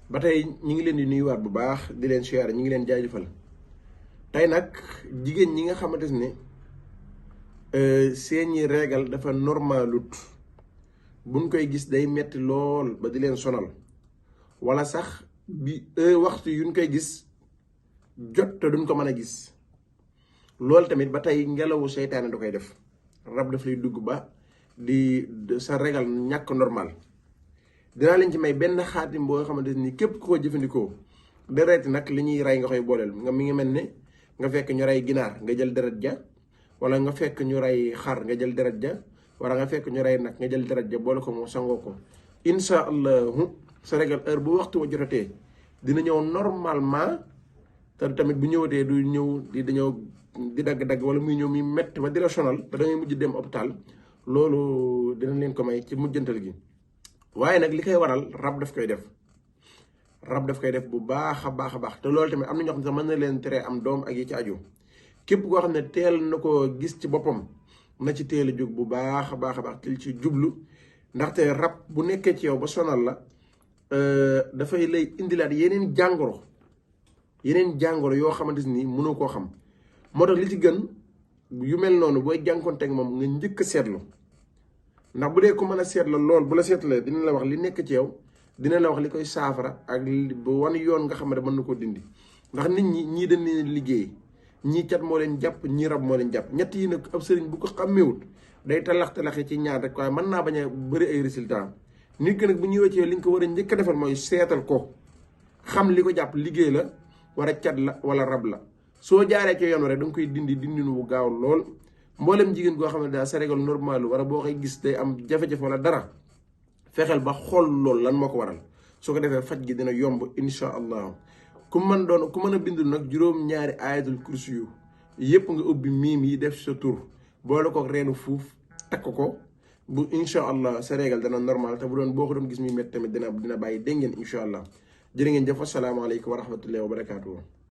ba tey ñi ngi leen di nuyuwaat bu baax di leen siyaare ñi ngi leen jaajëfal tey nag jigéen ñi nga xamante ne seeni régal dafa normalut buñ koy gis day metti lool ba di leen sonal wala sax bi waxtu yuñ koy gis jot te duñ ko mën a gis loolu tamit ba tey ngelawu seytaane da koy def rab daf lay dugg ba di sa régal ñàkk normal dinaa leen ci may benn xaatim boo nga xamante ni képp ku ko jëfandikoo deret nag li ñuy rey nga koy booleel nga mi ngi mel ne nga fekk ñu rey ginaar nga jël deret ja wala nga fekk ñu rey xar nga jël deret ja wala nga fekk ñu rey nag nga jël deret ja boole ko mu sangoo ko insha allahu sa régal heure bu waxtu wa jotatee dina ñëw normalement te tamit bu ñëwatee du ñëw di dagg-dagg wala muy ñëw muy metti ba di la sonal te da ngay mujj dem hôpital loolu dina leen ko may ci mujjantal gi waaye nag li koy waral rab daf koy def bu baax a baax te loolu tamit am na ñoo xam ne mën na leen tere am doom ak yi ci aju képp koo xam ne teel na ko gis ci boppam na ci teel a jóg bu baax a baax teel ci jublu ndaxte rab bu nekkee ci yow ba sonal la dafay lay indilaat yeneen jàngoro yoo xamante ni mënoo koo xam moo tax li ci gën yu mel noonu booy jànkoonteeg moom nga njëkk a seetlu ndax bu dee ko mën a seetlu lool bu la seetlee dina la wax li nekk ci yow dina la wax li koy saafara ak bu wan yoon nga xam ne mën na koo dindi ndax nit ñii dañ leen liggéey ñii cat moo leen jàpp ñii rab moo leen jàpp ñett yi nag ab sëriñ bu ko xàmmeewut day talax-talaxee ci ñaar rek waaye mën naa bañ a bëri ay résultat nit ki nag bu ñëwee ci yow li nga ko war a njëkk a defal mooy seetal ko xam li ko jàpp liggéey la war a cat la wala rab la soo jaaree ci yoon rek da nga koy dindinu bu gaaw lool mboolem jigéen goo xam ne daal sa régal normal wala boo koy gis day am jafe-jafe wala dara fexeel ba xool loolu lan moo ko waral soo ko defee faj gi dina yomb insha allah ku mën a bindul nag juróom-ñaari ayatul kursi yu yëpp nga ubbi miim yi def sa tur boole ko reenu fuuf takk ko bu insha allah sa régal dana normal te bu doon boo ko doon gis muy métti tamit dina bàyyi dégg ngeen insha allah jërë ngeen jëf asalaamaaleykum wa rahmatullahi wa barakaatu.